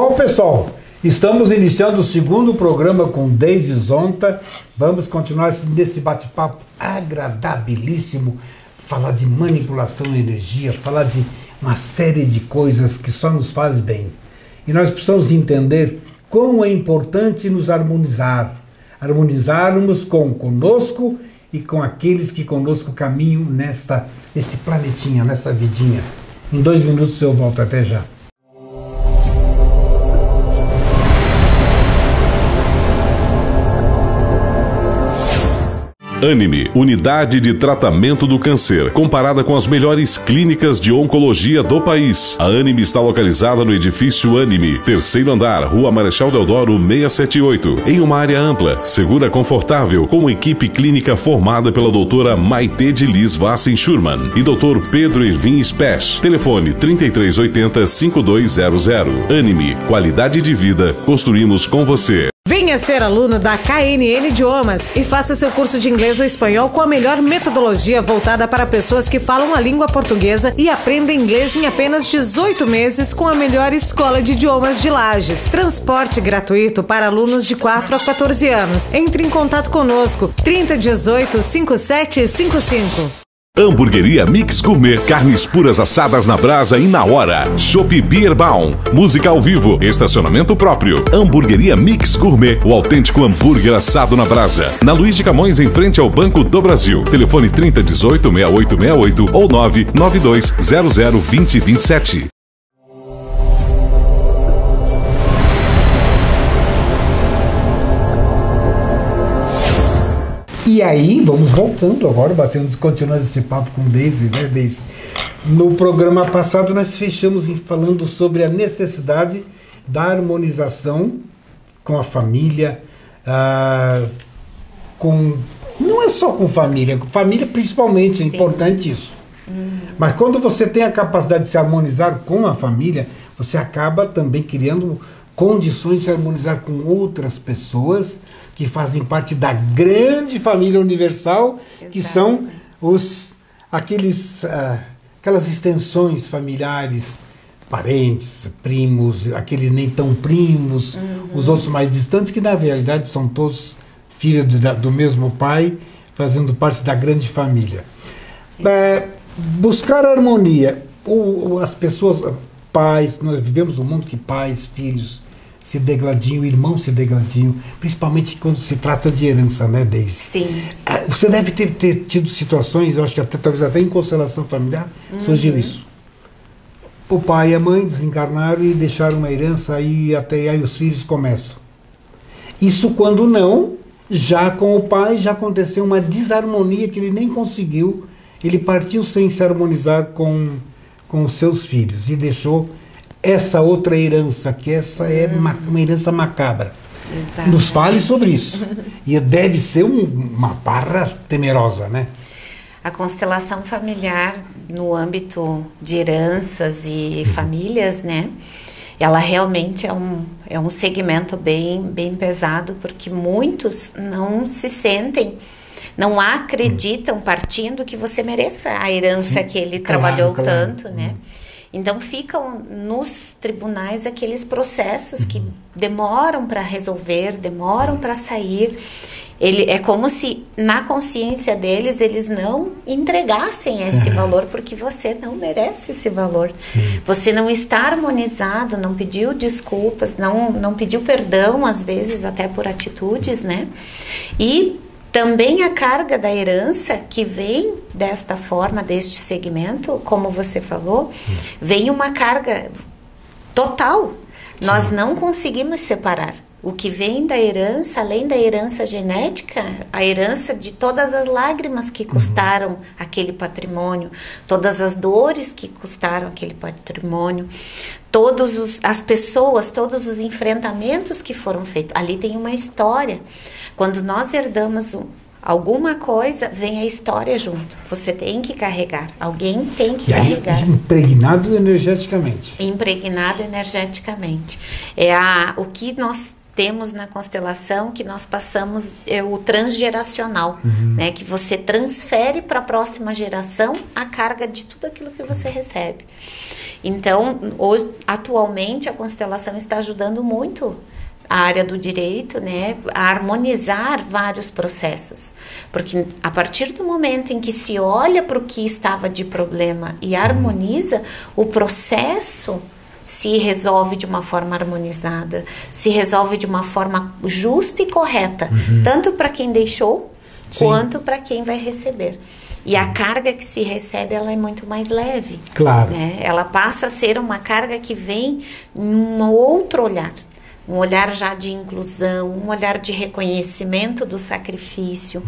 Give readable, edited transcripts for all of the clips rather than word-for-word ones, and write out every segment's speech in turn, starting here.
Bom, pessoal, estamos iniciando o segundo programa com Deise Zonta. Vamos continuar nesse bate-papo agradabilíssimo, falar de manipulação de energia, falar de uma série de coisas que só nos faz bem. E nós precisamos entender como é importante nos harmonizarmos conosco e com aqueles que conosco caminham nesse planetinha, nessa vidinha. Em 2 minutos eu volto, até já. Anime, Unidade de Tratamento do Câncer, comparada com as melhores clínicas de oncologia do país. A Anime está localizada no edifício Anime, 3º andar, Rua Marechal Deodoro 678, em uma área ampla, segura, confortável, com uma equipe clínica formada pela doutora Maite de Liz Vassen Schurman e doutor Pedro Irvin Spesch. Telefone 3380-5200. Anime, qualidade de vida, construímos com você. Venha ser aluno da KNN Idiomas e faça seu curso de inglês ou espanhol com a melhor metodologia voltada para pessoas que falam a língua portuguesa e aprendem inglês em apenas 18 meses com a melhor escola de idiomas de Lages. Transporte gratuito para alunos de 4 a 14 anos. Entre em contato conosco, 3018-5755. Hamburgueria Mix Gourmet, carnes puras assadas na brasa e na hora. Chopp Bierbaum, música ao vivo, estacionamento próprio. Hamburgueria Mix Gourmet, o autêntico hambúrguer assado na brasa. Na Luiz de Camões, em frente ao Banco do Brasil. Telefone 3018-6868 ou 992002027. E aí, vamos voltando agora, continuando esse papo com Deise, né, Deise? No programa passado, nós fechamos falando sobre a necessidade da harmonização com a família, não é só com família principalmente, sim. É importante isso. Mas quando você tem a capacidade de se harmonizar com a família, você acaba também criando condições de se harmonizar com outras pessoas que fazem parte da grande família universal. Exatamente. Que são aquelas extensões familiares, parentes, primos, aqueles nem tão primos, os outros mais distantes, que na realidade são todos filhos do mesmo pai, fazendo parte da grande família. Buscar harmonia. As pessoas, pais, nós vivemos num mundo que pais, filhos se degladiam, irmãos se degladiam, principalmente quando se trata de herança, né, Deise? Sim. Você deve ter tido situações, eu acho que talvez até em constelação familiar, surgiu isso. O pai e a mãe desencarnaram e deixaram uma herança, aí os filhos começam. Isso quando não, já com o pai já aconteceu uma desarmonia que ele nem conseguiu, ele partiu sem se harmonizar com os seus filhos e deixou essa outra herança, que essa é uma herança macabra. Exatamente. Nos fale sobre isso. E deve ser uma barra temerosa, né? A constelação familiar, no âmbito de heranças e famílias, né? Ela realmente é um segmento bem pesado, porque muitos não se sentem, não acreditam, partindo, que você mereça a herança que ele trabalhou tanto, né? Então ficam nos tribunais aqueles processos que demoram para resolver, demoram para sair. É como se na consciência deles eles não entregassem esse valor, porque você não merece esse valor. Sim. Você não está harmonizado, não pediu desculpas, não pediu perdão, às vezes até por atitudes, né? E também a carga da herança que vem desta forma, deste segmento, como você falou, vem uma carga total. Sim. Nós não conseguimos separar. O que vem da herança, além da herança genética, a herança de todas as lágrimas que custaram aquele patrimônio, todas as dores que custaram aquele patrimônio, as pessoas, todos os enfrentamentos que foram feitos. Ali tem uma história. Quando nós herdamos alguma coisa, vem a história junto. Você tem que carregar. Alguém tem que carregar. Impregnado energeticamente. Impregnado energeticamente. O que nós temos na constelação, que nós passamos, é o transgeracional, né? Que você transfere para a próxima geração a carga de tudo aquilo que você recebe. Então, hoje, atualmente, a constelação está ajudando muito a área do direito, né, a harmonizar vários processos. Porque a partir do momento em que se olha para o que estava de problema e harmoniza, o processo se resolve de uma forma harmonizada, se resolve de uma forma justa e correta, tanto para quem deixou, quanto para quem vai receber. E a carga que se recebe, ela é muito mais leve. Claro. Né? Ela passa a ser uma carga que vem num outro olhar. Um olhar já de inclusão, um olhar de reconhecimento do sacrifício,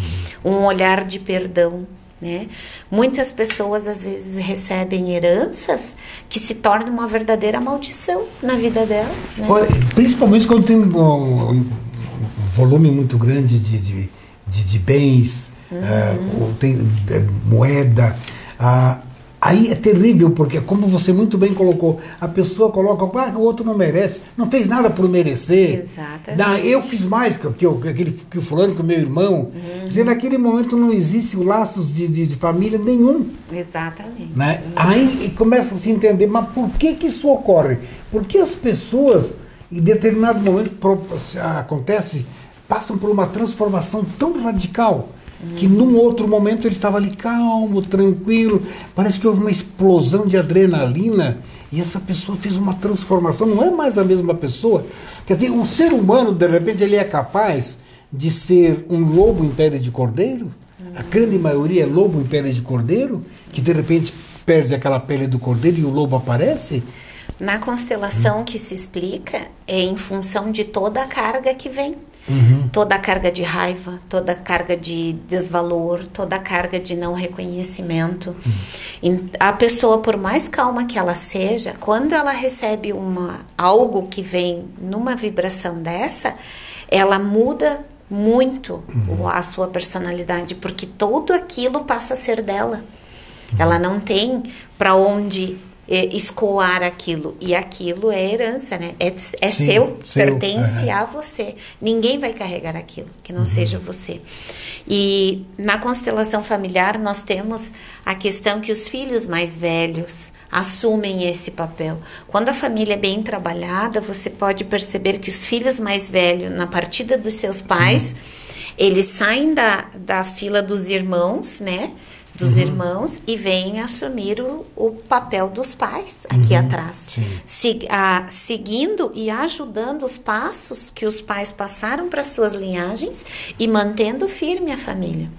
um olhar de perdão, né? Muitas pessoas às vezes recebem heranças que se tornam uma verdadeira maldição na vida delas, né? Principalmente quando tem um volume muito grande de bens, ou tem moeda. Aí é terrível, porque como você muito bem colocou, a pessoa coloca, o outro não merece, não fez nada por merecer. Exatamente. Eu fiz mais que o fulano, que o meu irmão. Quer dizer, naquele momento não existe laços de família nenhum. Exatamente. Né? Aí começa a se entender, mas por que isso ocorre? Porque as pessoas, em determinado momento, passam por uma transformação tão radical, que num outro momento ele estava ali calmo, tranquilo, parece que houve uma explosão de adrenalina e essa pessoa fez uma transformação, não é mais a mesma pessoa. Quer dizer, um ser humano, de repente, ele é capaz de ser um lobo em pele de cordeiro? A grande maioria é lobo em pele de cordeiro, que de repente perde aquela pele do cordeiro e o lobo aparece? Na constelação que se explica é em função de toda a carga que vem. Toda a carga de raiva, toda a carga de desvalor, toda a carga de não reconhecimento. A pessoa, por mais calma que ela seja, quando ela recebe algo que vem numa vibração dessa, ela muda muito a sua personalidade, porque tudo aquilo passa a ser dela. Ela não tem para onde escoar aquilo, e aquilo é herança, né? É seu, pertence a você. Ninguém vai carregar aquilo que não seja você. E na constelação familiar nós temos a questão que os filhos mais velhos assumem esse papel. Quando a família é bem trabalhada, você pode perceber que os filhos mais velhos, na partida dos seus pais, eles saem da fila dos irmãos, né? Dos irmãos, e vêm assumir o papel dos pais aqui atrás, seguindo e ajudando os passos que os pais passaram para suas linhagens e mantendo firme a família.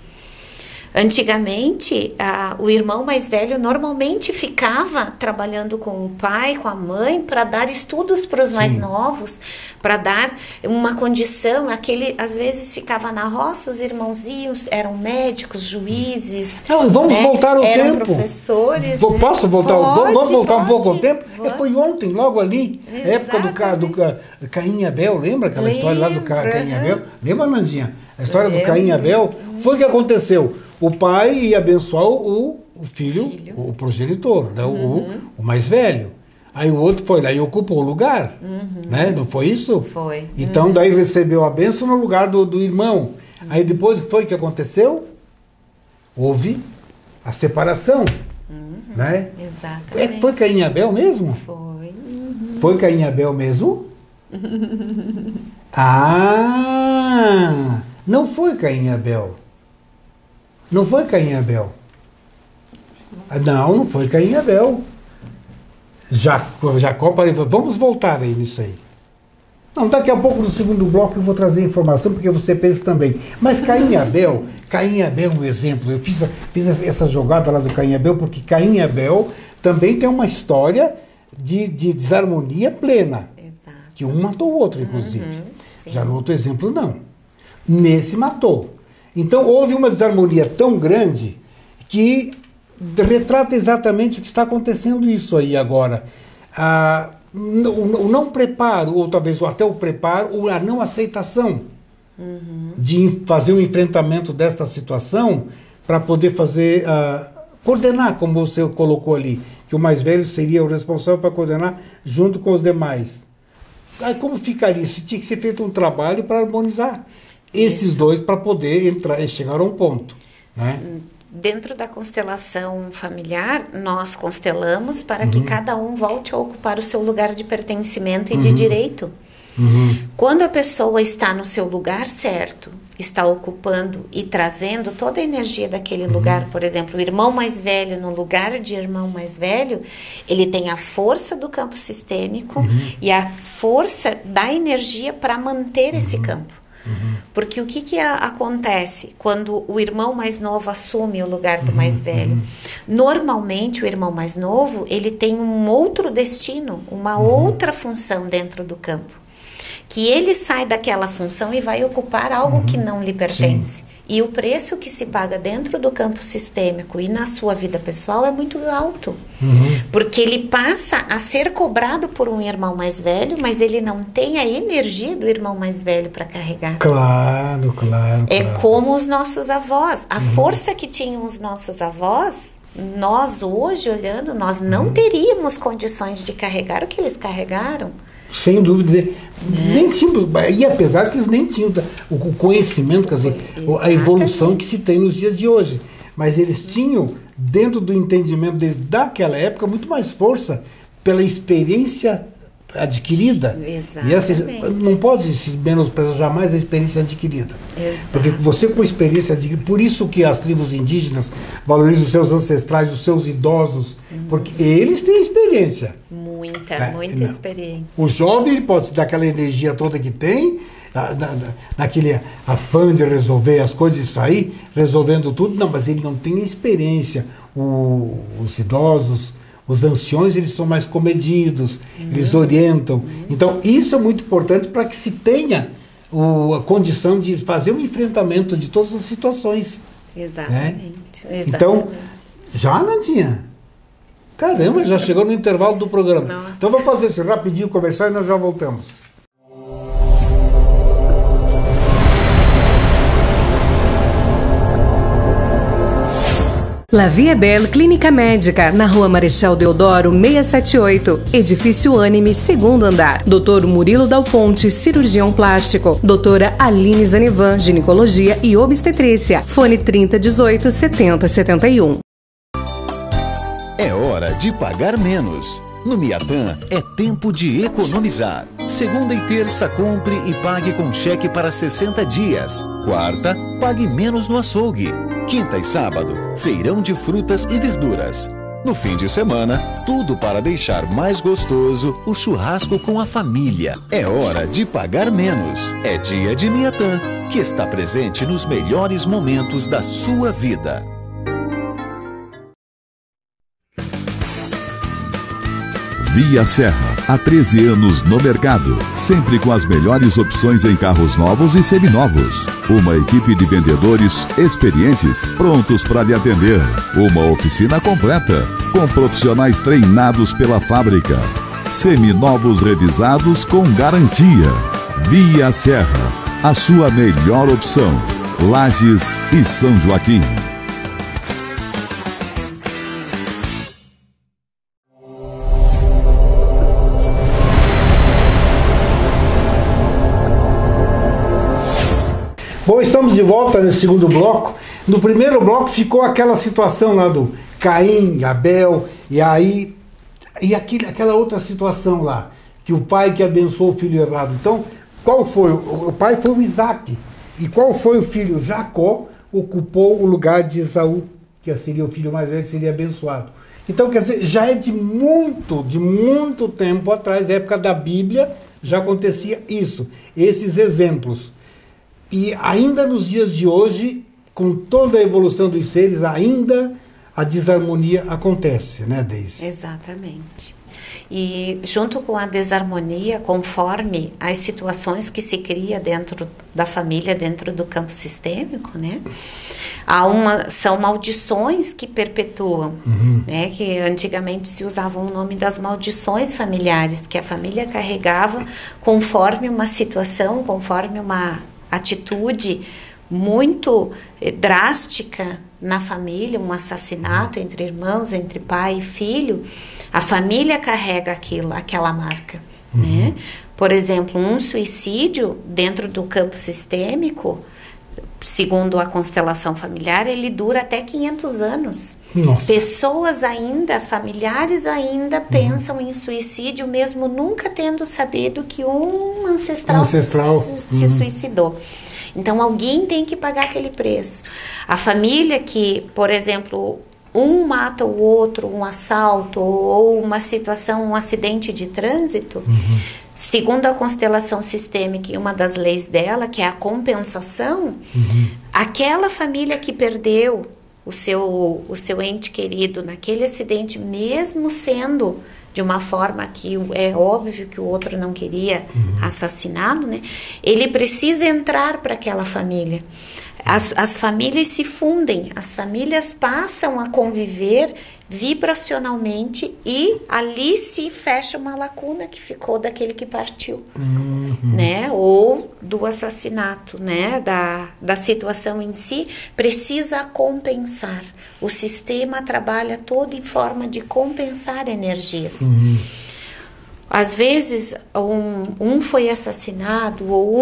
Antigamente, o irmão mais velho normalmente ficava trabalhando com o pai, com a mãe, para dar estudos para os mais novos, para dar uma condição. Às vezes ficava na roça, os irmãozinhos eram médicos, juízes. Não, vamos voltar ao eram tempo. Professores. Posso voltar? Vamos voltar um pouco ao tempo? Foi ontem, logo ali, a época do Caim e Abel. Lembra aquela história lá do Caim e Abel? Lembra, Nandinha? A história do Caim e Abel? Foi o que aconteceu. O pai ia abençoar o filho, o progenitor, né? O mais velho. Aí o outro foi lá e ocupou o lugar, né? Não foi isso? Foi. Então daí recebeu a bênção no lugar do irmão. Aí depois foi o que aconteceu? Houve a separação, né? Exatamente. Foi Caim e Abel mesmo? Foi. Foi Caim e Abel mesmo? Não foi Caim e Abel. Não foi Caim e Abel. Não foi Caim e Abel. Jacó, vamos voltar aí nisso aí. Não, daqui a pouco no segundo bloco eu vou trazer informação, porque você pensa também. Mas Caim e Abel é um exemplo. Eu fiz essa jogada lá do Caim e Abel, porque Caim e Abel também tem uma história de desarmonia plena. Exato. Que um matou o outro, inclusive. Já no outro exemplo, não. Nesse matou. Então, houve uma desarmonia tão grande que retrata exatamente o que está acontecendo isso aí agora. O não preparo, ou talvez até o preparo, ou a não aceitação de fazer um enfrentamento desta situação para poder fazer, coordenar, como você colocou ali, que o mais velho seria o responsável para coordenar junto com os demais. Aí como ficaria isso? Tinha que ser feito um trabalho para harmonizar esses dois para poder chegar a um ponto, né? Dentro da constelação familiar, nós constelamos para que cada um volte a ocupar o seu lugar de pertencimento e de direito. Quando a pessoa está no seu lugar certo, está ocupando e trazendo toda a energia daquele lugar, por exemplo, o irmão mais velho no lugar de irmão mais velho, ele tem a força do campo sistêmico e a força da energia para manter esse campo. Porque o que acontece quando o irmão mais novo assume o lugar do mais velho? Normalmente, o irmão mais novo, ele tem um outro destino, uma outra função dentro do campo. Que ele sai daquela função e vai ocupar algo que não lhe pertence. Sim. E o preço que se paga dentro do campo sistêmico e na sua vida pessoal é muito alto. Porque ele passa a ser cobrado por um irmão mais velho, mas ele não tem a energia do irmão mais velho para carregar. Claro. É como os nossos avós. A força que tinham os nossos avós, nós hoje olhando, nós não teríamos condições de carregar o que eles carregaram. Sem dúvida. Nem tinham, e apesar que eles nem tinham o conhecimento, quer dizer, a evolução que se tem nos dias de hoje. Mas eles tinham, dentro do entendimento deles daquela época, muito mais força pela experiência adquirida. Exatamente. E essa, não pode se menosprezar jamais a experiência adquirida. Exato. Porque você com experiência adquirida, por isso que as tribos indígenas valorizam os seus ancestrais, os seus idosos, porque eles têm experiência. Muita experiência. O jovem ele pode dar aquela energia toda que tem, naquele afã de resolver as coisas e sair resolvendo tudo, não, mas ele não tem experiência. Os idosos, os anciões, eles são mais comedidos, eles orientam. Então, isso é muito importante para que se tenha a condição de fazer um enfrentamento de todas as situações. Exatamente. Né? Então, já, Nadinha? Caramba, já chegou no intervalo do programa. Nossa. Então, vamos fazer isso rapidinho, conversar e nós já voltamos. La Vie est Belle Clínica Médica, na Rua Marechal Deodoro, 678, Edifício Anime, segundo andar. Dr. Murilo Dal Ponte, cirurgião plástico. Doutora Aline Zanivan, ginecologia e obstetrícia. Fone 3018 7071. É hora de pagar menos. No Miatã é tempo de economizar. Segunda e terça, compre e pague com cheque para 60 dias. Quarta, pague menos no açougue. Quinta e sábado, feirão de frutas e verduras. No fim de semana, tudo para deixar mais gostoso o churrasco com a família. É hora de pagar menos. É dia de Miatã, que está presente nos melhores momentos da sua vida. Via Serra, há 13 anos no mercado, sempre com as melhores opções em carros novos e seminovos. Uma equipe de vendedores experientes, prontos para lhe atender. Uma oficina completa, com profissionais treinados pela fábrica. Seminovos revisados com garantia. Via Serra, a sua melhor opção. Lages e São Joaquim. Bom, estamos de volta nesse segundo bloco. No primeiro bloco ficou aquela situação lá do Caim, Abel, e aí aquela outra situação lá, que o pai que abençoou o filho errado. Então, qual foi? O pai foi o Isaac. E qual foi o filho? Jacó ocupou o lugar de Esaú, que seria o filho mais velho, que seria abençoado. Então, quer dizer, já é de muito tempo atrás, da época da Bíblia, já acontecia isso, esses exemplos. E ainda nos dias de hoje, com toda a evolução dos seres, ainda a desarmonia acontece, né, Deise? Exatamente. E junto com a desarmonia, conforme as situações que se cria dentro da família, dentro do campo sistêmico, né? São maldições que perpetuam, né? Que antigamente se usava o nome das maldições familiares, que a família carregava conforme uma situação, conforme uma atitude muito drástica na família, um assassinato entre irmãos, entre pai e filho, a família carrega aquela marca, né? Por exemplo, um suicídio dentro do campo sistêmico, segundo a constelação familiar, ele dura até 500 anos. Nossa. Pessoas ainda, familiares ainda, pensam em suicídio, mesmo nunca tendo sabido que um ancestral se suicidou. Então, alguém tem que pagar aquele preço. A família que, por exemplo, um mata o outro, um assalto ou uma situação, um acidente de trânsito, segundo a constelação sistêmica e uma das leis dela, que é a compensação, aquela família que perdeu o seu ente querido naquele acidente, mesmo sendo de uma forma que é óbvio que o outro não queria assassiná-lo, né? Ele precisa entrar para aquela família. As famílias se fundem, as famílias passam a conviver vibracionalmente e ali se fecha uma lacuna que ficou daquele que partiu, né? Ou do assassinato, né? Da situação em si, precisa compensar. O sistema trabalha todo em forma de compensar energias. Às vezes, um foi assassinado ou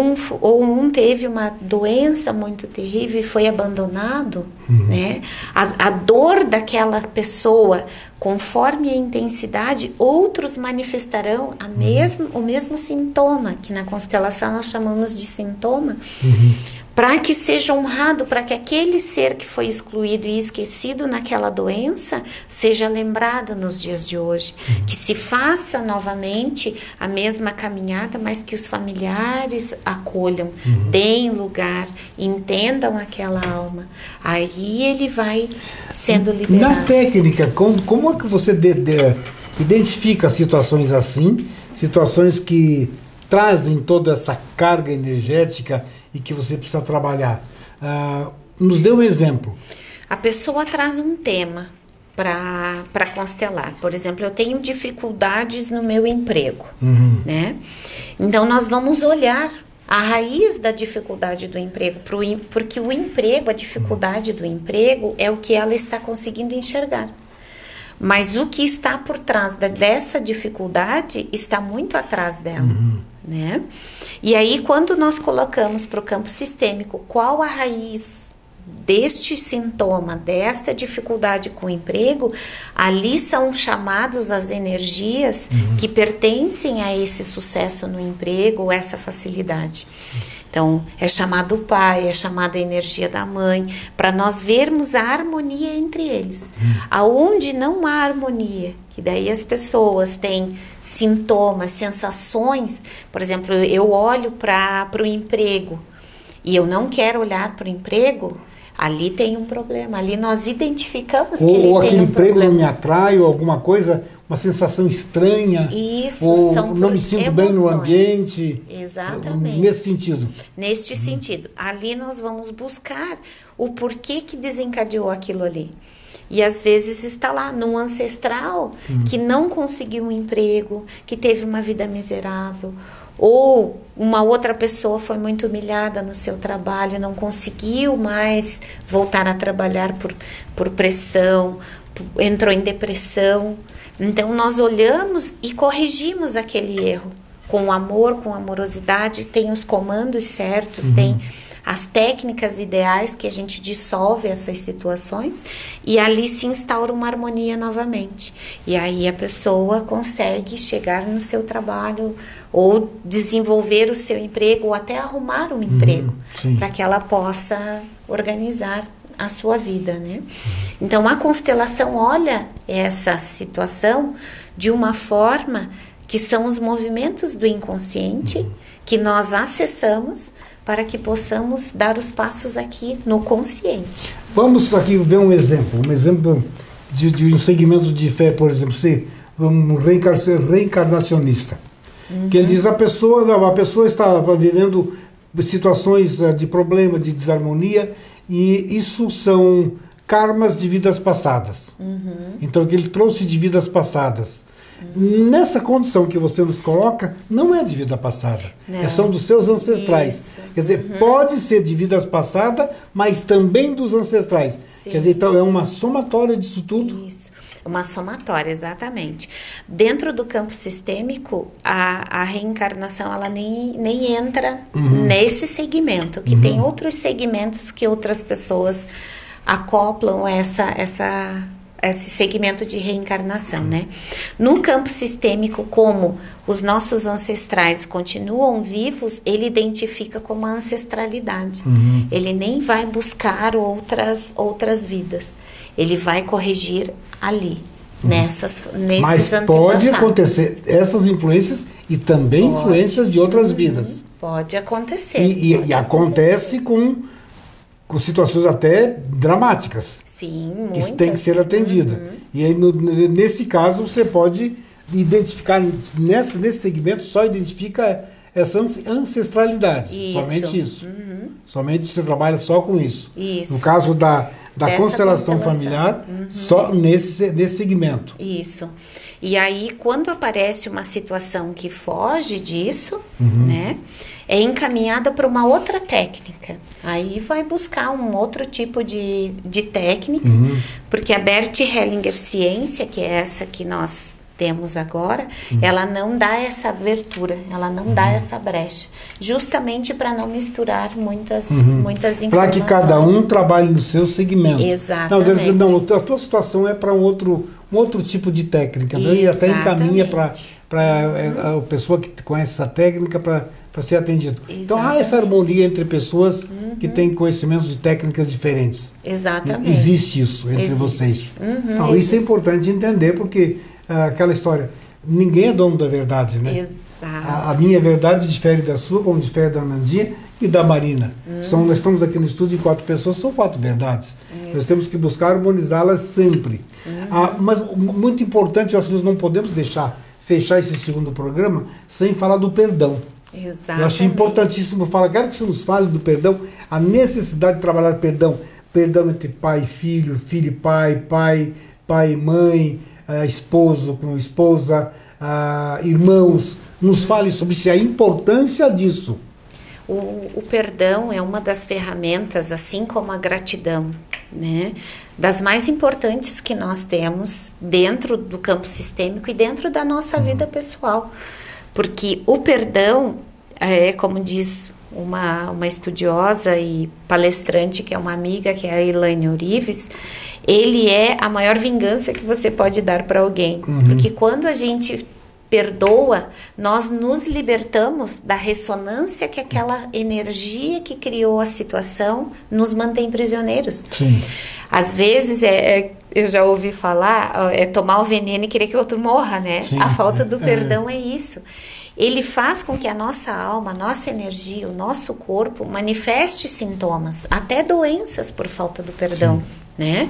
um teve uma doença muito terrível e foi abandonado, né? A dor daquela pessoa, conforme a intensidade, outros manifestarão o mesmo sintoma, que na constelação nós chamamos de sintoma, para que seja honrado, para que aquele ser que foi excluído e esquecido naquela doença seja lembrado nos dias de hoje. Que se faça novamente a mesma caminhada, mas que os familiares acolham, deem lugar, entendam aquela alma. Aí ele vai sendo liberado. Na técnica, como é que você identifica situações assim, situações que trazem toda essa carga energética e que você precisa trabalhar? Nos dê um exemplo. A pessoa traz um tema para constelar. Por exemplo, eu tenho dificuldades no meu emprego, né? Então, nós vamos olhar a raiz da dificuldade do emprego, porque o emprego, a dificuldade do emprego é o que ela está conseguindo enxergar. Mas o que está por trás dessa dificuldade está muito atrás dela, né? E aí, quando nós colocamos para o campo sistêmico qual a raiz deste sintoma, desta dificuldade com o emprego, ali são chamados as energias que pertencem a esse sucesso no emprego, essa facilidade. Então, é chamado o pai, é chamada a energia da mãe, para nós vermos a harmonia entre eles. Aonde não há harmonia, que daí as pessoas têm sintomas, sensações, por exemplo, eu olho para o emprego e eu não quero olhar para o emprego, ali tem um problema, ali nós identificamos que ele tem um problema. Ou aquele emprego não me atrai, ou alguma coisa, uma sensação estranha. Isso, ou não me sinto bem no ambiente. Exatamente. Nesse sentido. Neste sentido. Ali nós vamos buscar o porquê que desencadeou aquilo ali. E às vezes está lá num ancestral que não conseguiu um emprego, que teve uma vida miserável, ou uma outra pessoa foi muito humilhada no seu trabalho, não conseguiu mais voltar a trabalhar por pressão, entrou em depressão. Então nós olhamos e corrigimos aquele erro com amor, com amorosidade, tem os comandos certos, tem as técnicas ideais que a gente dissolve essas situações e ali se instaura uma harmonia novamente. E aí a pessoa consegue chegar no seu trabalho ou desenvolver o seu emprego ou até arrumar um emprego para que ela possa organizar a sua vida, né? Então a constelação olha essa situação de uma forma que são os movimentos do inconsciente que nós acessamos para que possamos dar os passos aqui no consciente. Vamos aqui ver um exemplo de um segmento de fé, por exemplo, um reencarnacionista, que ele diz a pessoa estava vivendo situações de problema, de desarmonia, e isso são karmas de vidas passadas. Então, que ele trouxe de vidas passadas. Nessa condição que você nos coloca, não é de vida passada. São dos seus ancestrais. Isso. Quer dizer, pode ser de vidas passadas, mas também dos ancestrais. Sim. Quer dizer, então é uma somatória disso tudo? Isso, uma somatória, exatamente. Dentro do campo sistêmico, a reencarnação ela nem entra nesse segmento, que tem outros segmentos que outras pessoas acoplam esse segmento de reencarnação, né? No campo sistêmico, como os nossos ancestrais continuam vivos, ele identifica como a ancestralidade. Ele nem vai buscar outras vidas. Ele vai corrigir ali, nesses Mas pode acontecer essas influências e também influências de outras vidas. Pode acontecer. E acontece com situações até dramáticas. Sim, muitas. Que tem que ser atendida. E aí, nesse caso, você pode identificar, nesse segmento, só identifica essa ancestralidade. Isso. Somente isso. Somente você trabalha só com isso. Isso. No caso da constelação familiar, só nesse segmento. Isso. E aí, quando aparece uma situação que foge disso, né, é encaminhada para uma outra técnica. Aí vai buscar um outro tipo de técnica, porque a Bert Hellinger Ciência, que é essa que nós temos agora, ela não dá essa abertura, ela não dá essa brecha, justamente para não misturar muitas informações. Para que cada um trabalhe no seu segmento. Exatamente. Não, a tua situação é para um outro tipo de técnica, né? E até encaminha para a pessoa que conhece essa técnica para ser atendido. Então há essa harmonia entre pessoas que têm conhecimentos de técnicas diferentes. Exatamente. Existe isso entre vocês. Não, isso é importante entender, porque aquela história, ninguém é dono da verdade, né? Exato. A minha verdade difere da sua, como difere da Nandinha e da Marina. Nós estamos aqui no estúdio de 4 pessoas, são 4 verdades. Nós temos que buscar harmonizá-las sempre. Mas muito importante, eu acho que nós não podemos fechar esse segundo programa sem falar do perdão. Exatamente. Eu acho importantíssimo falar, quero que você nos fale do perdão, a necessidade de trabalhar perdão entre pai e filho, filho e pai, pai e mãe, esposo com esposa, irmãos. Nos fale sobre isso, a importância disso. O perdão é uma das ferramentas, assim como a gratidão, né, das mais importantes que nós temos dentro do campo sistêmico e dentro da nossa vida pessoal. Porque o perdão, como diz uma estudiosa e palestrante, que é uma amiga, que é a Elaine Orives, ele é a maior vingança que você pode dar para alguém. Porque quando a gente perdoa, nós nos libertamos da ressonância que aquela energia que criou a situação nos mantém prisioneiros. Sim. Às vezes, eu já ouvi falar, tomar o veneno e querer que o outro morra, né? Sim, a falta do perdão é isso. Ele faz com que a nossa alma, a nossa energia, o nosso corpo manifeste sintomas, até doenças por falta do perdão. Né?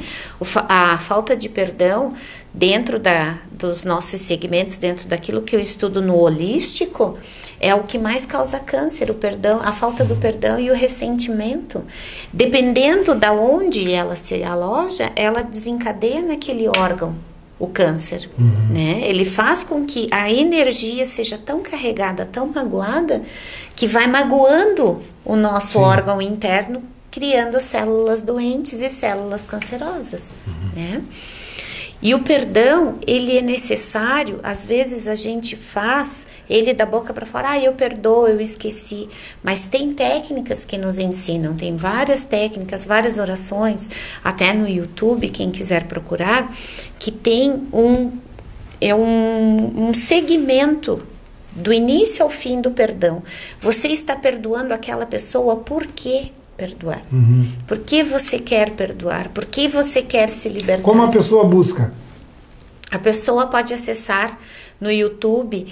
A falta de perdão dentro dos nossos segmentos, dentro daquilo que eu estudo no holístico, é o que mais causa câncer, o perdão, a falta do perdão e o ressentimento. Dependendo de onde ela se aloja, ela desencadeia naquele órgão o câncer, né? Ele faz com que a energia seja tão carregada, tão magoada, que vai magoando o nosso órgão interno, criando células doentes e células cancerosas, né? E o perdão, ele é necessário, às vezes a gente faz ele da boca para fora, eu perdoo, eu esqueci, mas tem técnicas que nos ensinam, tem várias técnicas, várias orações, até no YouTube, quem quiser procurar, que tem um segmento do início ao fim do perdão. Você está perdoando aquela pessoa por quê? Perdoar. Por que você quer perdoar? Por que você quer se libertar? Como a pessoa busca? A pessoa pode acessar no YouTube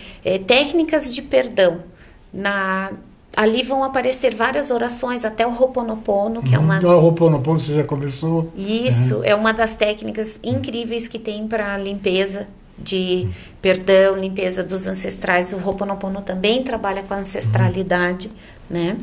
técnicas de perdão. Ali vão aparecer várias orações, até o Ho'oponopono, que é uma... O Ho'oponopono você já conversou? Isso, é uma das técnicas incríveis que tem para limpeza de perdão, limpeza dos ancestrais. O Ho'oponopono também trabalha com a ancestralidade, né?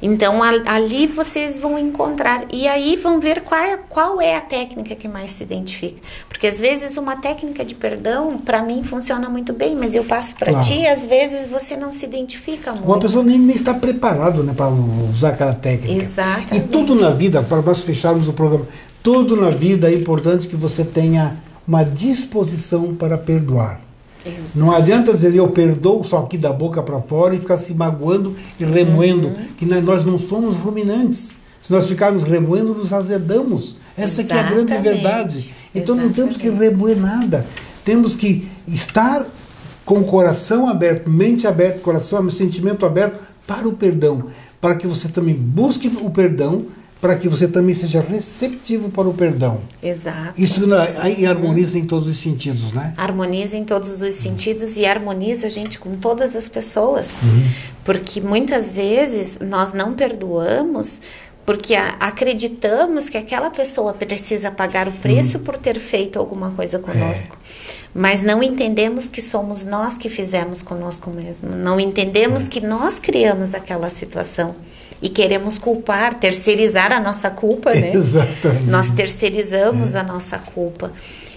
Então, ali vocês vão encontrar, e aí vão ver qual é a técnica que mais se identifica. Porque, às vezes, uma técnica de perdão, para mim, funciona muito bem, mas eu passo para ti, às vezes você não se identifica muito. Uma pessoa nem está preparada, né, para usar aquela técnica. Exatamente. E tudo na vida, para nós fecharmos o programa, Tudo na vida é importante que você tenha uma disposição para perdoar. Exato. Não adianta dizer eu perdoo só aqui da boca para fora e ficar se magoando e remoendo, que nós não somos ruminantes. Se nós ficarmos remoendo, nos azedamos. Essa que é a grande verdade. Então não temos que remoer nada. Temos que estar com o coração aberto, mente aberta, coração, sentimento aberto para o perdão. Para que você também busque o perdão, para que você também seja receptivo para o perdão. Exato. Isso aí harmoniza em todos os sentidos, né? Harmoniza em todos os sentidos e harmoniza a gente com todas as pessoas. Porque muitas vezes nós não perdoamos porque acreditamos que aquela pessoa precisa pagar o preço por ter feito alguma coisa conosco. Mas não entendemos que somos nós que fizemos conosco mesmo. Não entendemos que nós criamos aquela situação. E queremos culpar, terceirizar a nossa culpa, né? Exatamente. Nós terceirizamos a nossa culpa.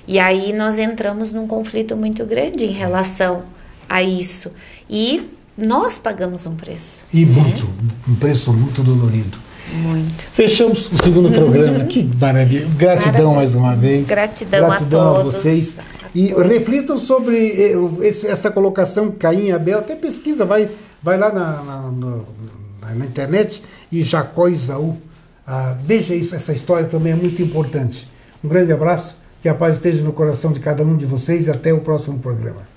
E aí nós entramos num conflito muito grande em relação a isso. E nós pagamos um preço. E muito, um preço muito dolorido. Muito. Fechamos o segundo programa. Que maravilha. Gratidão mais uma vez. Gratidão a todos. Vocês. E reflitam sobre essa colocação Caim e Abel. Até pesquisa, vai lá na internet e Jacó e Esaú. Veja isso, essa história também é muito importante. Um grande abraço, que a paz esteja no coração de cada um de vocês e até o próximo programa.